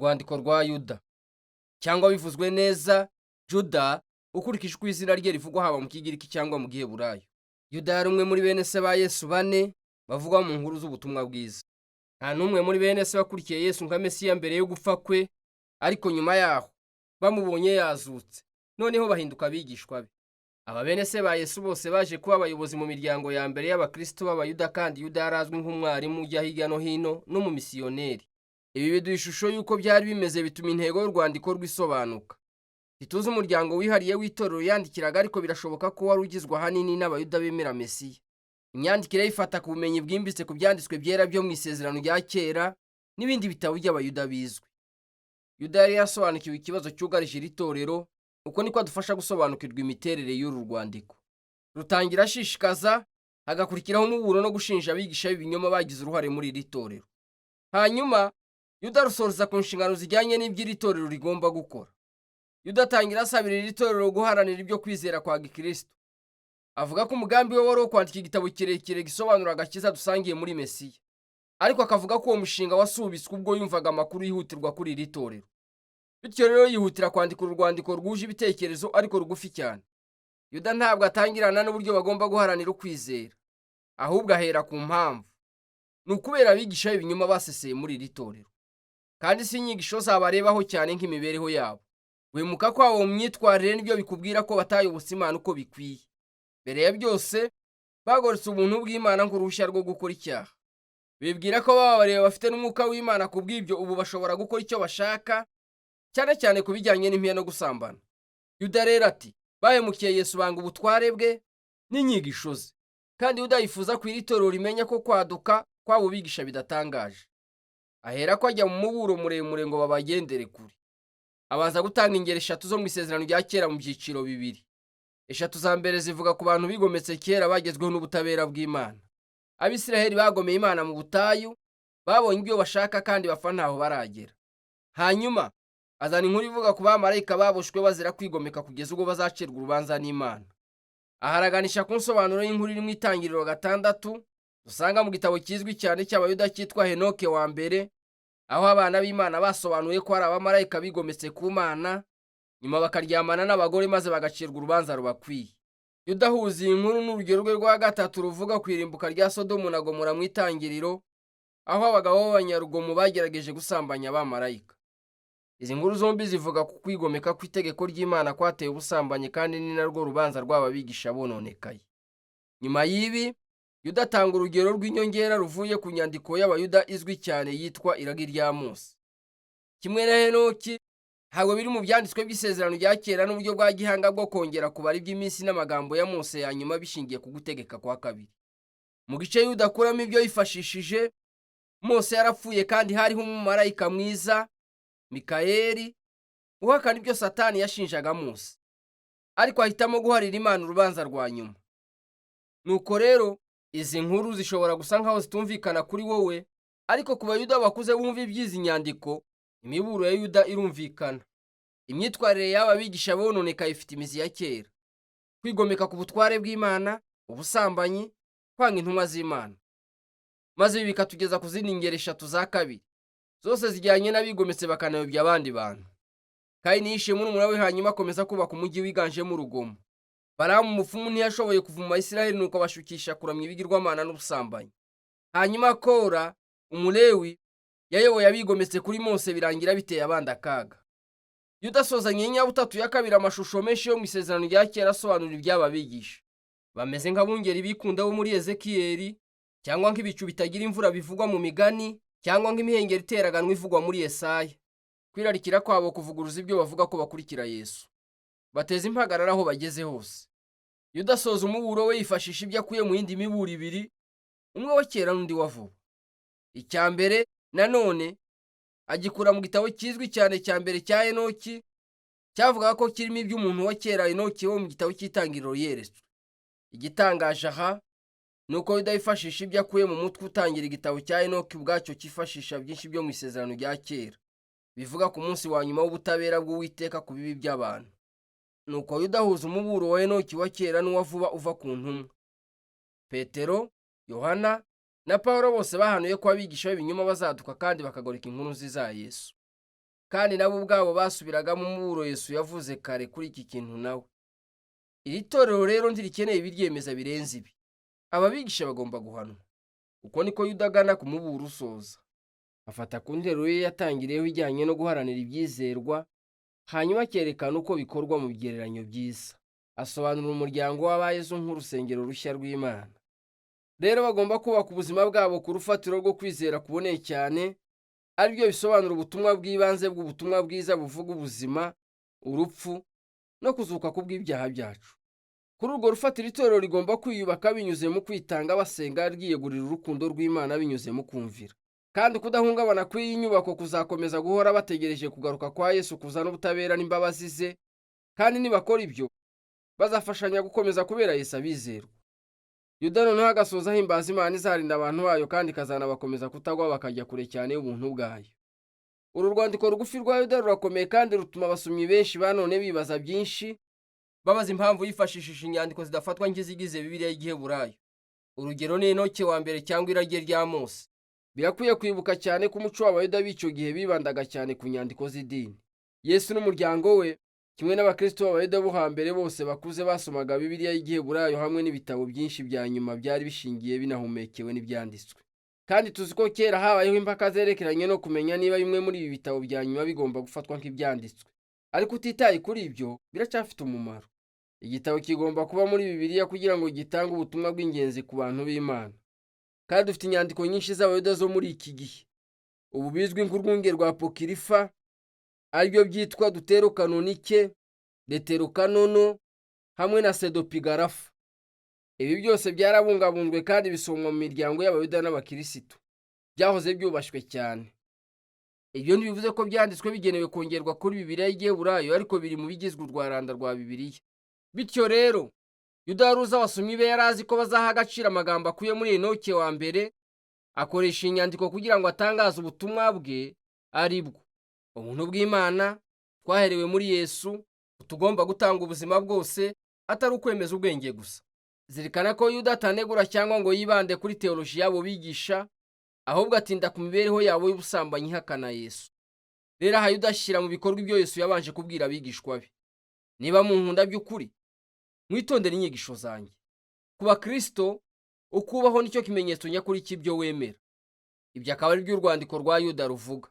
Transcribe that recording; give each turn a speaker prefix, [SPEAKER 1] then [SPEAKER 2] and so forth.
[SPEAKER 1] Urwandiko rwa Yuda, cyangwa bivuzwe neza Juda, ukurikije uko izina rye rivugwa haba mu Kigiriki cyangwa mu Giheburayo. Yuda yari umwe muri bene se ba Yesu bane bavugwa mu nkuru z'ubutumwa bwiza. Nta n'umwe muri bene se wakurikiye Yesu nka Mesiya mbere yo gupfa kwe, ariko nyuma yaho bamubonye yazutse, noneho bahinduka abigishwa be. Aba bene se ba Yesu bose baje kuba abayobozi mu miryango ya mbere y'Abakristo b'Abayuda, kandi Yuda yari azwi nk'umwarimu ujya hirya no hino n'umumisiyoneri. Ibi biduha ishusho y'uko byari bimeze, bituma intego y'urwandiko rwisobanuka. Ntituzi umuryango wihariye w'itorero yandikiraga, ariko birashoboka ko wari ugizwe ahanini n'Abayuda bemera Mesiya. Imyandikire ifata ku bumenyi bwimbitse ku byanditswe byera byo mu Isezerano rya Kera n'ibindi bitabo by'Abayuda bizwi. Yuda yari yasobanukiwe ikibazo cyugarije iri torero, uko niko adufasha gusobanukirwa imiterere y'uru rwandiko. Rutangira ashishikaza, hagakurikiraho umuburo no gushinja abigisha b'ibinyoma bagize uruhare muri iri torero. Hanyuma Yuda rusoreza ku nshingano zijyanye n'iby'iri torero rigomba gukora. Yuda atangira asabira iri torero guharanira ibyo kwizera kwa Gikristo. Avuga ko umugambi we wari wo kwandika igitabo kirekire gisobanura agakiza dusangiye muri Mesiya, ariko akavuga ko uwo mushinga wasubitswe ubwo yumvaga amakuru yihutirwa kuri iri torero. Bityo rero yihutira kwandika urwandiko rwuje ibitekerezo ariko rugufi cyane. Yuda ntabwo atangirana n'uburyo bagomba guharanira ukwizera, ahubwo ahera ku mpamvu. Ni ukubera abigisha b'ibinyoma baseseye muri iri torero, kandi si inyigisho zabarebaho cyane nk'imibereho yabo. Wimuka kwabo mu myitwarire nibyo bikubwira ko batayobotse Imana uko bikwiye. Mbere ya byose bagoretse ubuntu bw'Imana nk'uruhushya rwo gukora icyaha. Bibwira ko bababariye bafite n'umwuka w'Imana, ku bw'ibyo ubu bashobora gukora icyo bashaka, cyane cyane ku bijyanye n'impiya no gusambana. Yuda rero ati bahemukiye Yesu, banga ubutware bwe n'inyigisho ze, kandi Yuda yifuza ko iri torero rimenya ko kwaduka kw'abo bigisha bidatangaje. Ahera ko ajya mu muburo muremure ngo babagendere kure. Abanza gutanga ingero eshatu zo mu Isezerano rya Kera mu byiciro bibiri. Eshatu za mbere zivuga ku bantu bigometse kera bagezweho n'ubutabera bw'Imana. Abisiraheli bagomeye Imana mu butayu, babonye ibyo bashaka kandi bapfa ntaho baragera. Hanyuma azana inkuru ivuga ku bamarayika baboshwe bazira kwigomeka kugeza ubwo bazacirwa urubanza n'Imana. Aharaganisha ku nsobanuro y'inkuru iri mu Itangiriro 6 dusanga mu gitabo kizwi cyane cy'Abayuda cyitwa Henoke wa mbere, aho abana b'Imana basobanuye ko hari abamarayika bigometse ku Mana, nyuma bakaryamana n'abagore maze bagacirwa urubanza rubakwiye. Yuda ahuza iyi nkuru n'urugero rwe rwa gatatu ruvuga ku irimbuka rya Sodomu na Gomora mu Itangiriro, aho abagabo b'abanyarugomo bagerageje gusambanya abamarayika. Izi nkuru zombi zivuga ku kwigomeka kw'itegeko ry'Imana kwateye ubusambanyi, kandi ni narwo rubanza rw'aba bigisha bononekaye. Nyuma y'ibi Yuda atanga urugero rw'inyongera ruvuye ku nyandiko y'Abayuda izwi cyane yitwa Iragi rya Mose. Kimwe na Henoki, ntabwo biri mu byanditswe by'Isezerano rya Kera n'uburyo bwa gihanga bwo kongera kubara iby'iminsi n'amagambo ya Mose ya nyuma bishingiye ku gutegeka kwa kabiri. Mu gice Yuda akuramo ibyo yifashishije, Mose yarapfuye kandi hariho umumarayika mwiza, Mikayeli, uhakana ibyo Satani yashinjaga Mose, ariko ahitamo guharira Imana urubanza rwa nyuma. Nuko rero izi nkuru zishobora gusa nkaho zitumvikana kuri wowe, ariko ku Bayuda bakuze bumva iby'izi nyandiko, imiburo ya Yuda irumvikana. Imyitwarire y'aba bigisha bononekaye ifite imizi ya kera: kwigomeka ku butware bw'Imana, ubusambanyi, kwanga intumwa z'Imana. Maze ibi bikatugeza ku zindi ngero eshatu za kabiri, zose zijyanye n'abigometse bakanayobya abandi bantu. Kayini yishe murumuna we, hanyuma akomeza kubaka umujyi wiganjemo urugomo. Balamu umupfumu ntiyashoboye kuvuma Isiraheli, nuko abashukisha kuramya ibigirwamana n'ubusambanyi. Hanyuma Kora Umulewi yayoboye abigometse kuri Mose, birangira biteye abandi akaga. Yuda asozanye inyabutatu ya kabiri amashusho menshi yo mu Isezerano rya Kera asobanura iby'aba bigisha. Bameze nk'abungeri bikunda bo muri Ezekiyeli, cyangwa nk'ibicu bitagira imvura bivugwa mu Migani, cyangwa nk'imihengeri iteraganwa ivugwa muri Yesaya. Kwirarikira kwabo kuvuguruza ibyo bavuga ko bakurikira Yesu. Bateza impagarara aho bageze hose. Yuda asoza umuburo we yifashisha ibyo akuye mu yindi miburo ibiri, umwe wa kera n'undi wa vuba. Icya mbere nanone agikura mu gitabo kizwi cyane cya mbere cya Henoki, cyavuga ko kirimo iby'umuntu wa kera Henoki wo mu gitabo cy'Itangiriro yeretswe. Igitangaje aha ni uko Yuda yifashisha ibyo akuye mu mutwe utangira igitabo cya Henoki ubwacyo cyifashisha byinshi byo mu Isezerano rya Kera, bivuga ku munsi wa nyuma w'ubutabera bw'Uwiteka ku bibi by'abantu. Nuko Yuda ahuza umuburo wa Henoki wa kera n'uwa vuba uva ku ntumwa. Petero, Yohana na Pawulo bose bahanuye ko abigisha b'ibinyoma bazaduka kandi bakagoreka inkuru nziza za Yesu. kandi nabo ubwabo basubiragamo umuburo Yesu yavuze kare kuri iki kintu nawe. Iri torero rero ntirikeneye ibiryemeza birenze ibi. Ababigisha bagomba guhanwa. Uko niko Yuda agana ku muburo usoza. Afata ku nteruro ye yatangiriyeho ijyanye no guharanira ibyizerwa, hanyuma akerekana uko bikorwa mu bigereranyo byiza. Asobanura umuryango w'abayezu nk'urusengero rushya rw'Imana. Rero bagomba kubaka ubuzima bwabo ku rufatiro rwo kwizera kuboneye cyane, aribyo bisobanura ubutumwa bw'ibanze bw'ubutumwa bwiza buvuga ubuzima, urupfu no kuzuka kubw'ibyaha byacu. Kuri urwo rufatiro itorero rigomba kwiyubaka binyuze mu kwitanga basenga, ryiyegurira urukundo rw'Imana binyuze mu kumvira. Kandi kudahungabana kw'iyi nyubako kuzakomeza guhora bategereje kugaruka kwa Yesu kuzana ubutabera n'imbabazi ze, kandi nibakora ibyo bazafashanya gukomeza kubera Yesu abizerwa. Yuda noneho agasoza ahimbaza Imana izarinda abantu bayo kandi ikazanabakomeza kutagwa bakajya kure cyane y'ubuntu bwayo. Uru rwandiko rugufi rwa Yuda rurakomeye kandi rutuma abasomyi benshi ba none bibaza byinshi, babaza impamvu yifashishije inyandiko zidafatwa nk'izigize Bibiliya y'Igiheburayo. Urugero ni Enoki wa mbere cyangwa irage rya Mose. Birakwiye kwibuka cyane ko umuco w'Abayuda b'icyo gihe bibandaga cyane ku nyandiko z'idini. Yesu n'umuryango we kimwe n'abakristo b'Abayuda bo hambere bose bakuze basomaga Bibiliya y'Igiheburayo hamwe n'ibitabo byinshi bya nyuma byari bishingiye binahumekewe n'ibyanditswe. Kandi tuzi ko kera habayeho impaka zerekeranye no kumenya niba bimwe muri ibi bitabo bya nyuma bigomba gufatwa nk'ibyanditswe. Ariko utitaye kuri ibyo biracyafite umumaro. Igitabo kigomba kuba muri Bibiliya kugira ngo gitange ubutumwa bw'ingenzi ku bantu b'Imana. Kandi dufite inyandiko nyinshi z'Abayuda zo muri iki gihe. Ubu bizwi nk'urwunge rwa Apokirifa, aribyo byitwa Deuterokanonike, Deuterokanono hamwe na Sedopigarafa. Ibi byose byarabungabunzwe kandi bisomwa mu miryango y'Abayuda n'Abakirisitu. Byahoze byubashywe cyane. Ibyo ntibivuze ko byanditswe bigenewe kongerwa kuri Bibiliya y'Igiheburayo, ariko biri mu bigizwe urwaranda rwa Bibiliya. Bityo rero Yuda waruzi abasomyi be yari azi ko bazaha agaciro amagambo akuye muri Enoki wa mbere, akoresha inyandiko kugira ngo atangaze ubutumwa bwe ari bwo ubuntu bw'Imana twaherewe muri Yesu, tugomba gutanga ubuzima bwose atari ukwemeza ubwenge gusa. Zirikana ko Yuda atanegura cyangwa ngo yibande kuri teoloji yabo bigisha, ahubwo atinda ku mibereho yabo y'ubusambanyi ihakana Yesu. Rero aha Yuda ashyira mu bikorwa ibyo Yesu yabanje kubwira abigishwa be. Niba munkunda by'ukuri, mwitondere inyigisho zanjye. Ku bakristo, ukubaho nicyo kimenyetso nyakuri cy'ibyo wemera. Ibyo akaba ari byo urwandiko rwa Yuda ruvuga.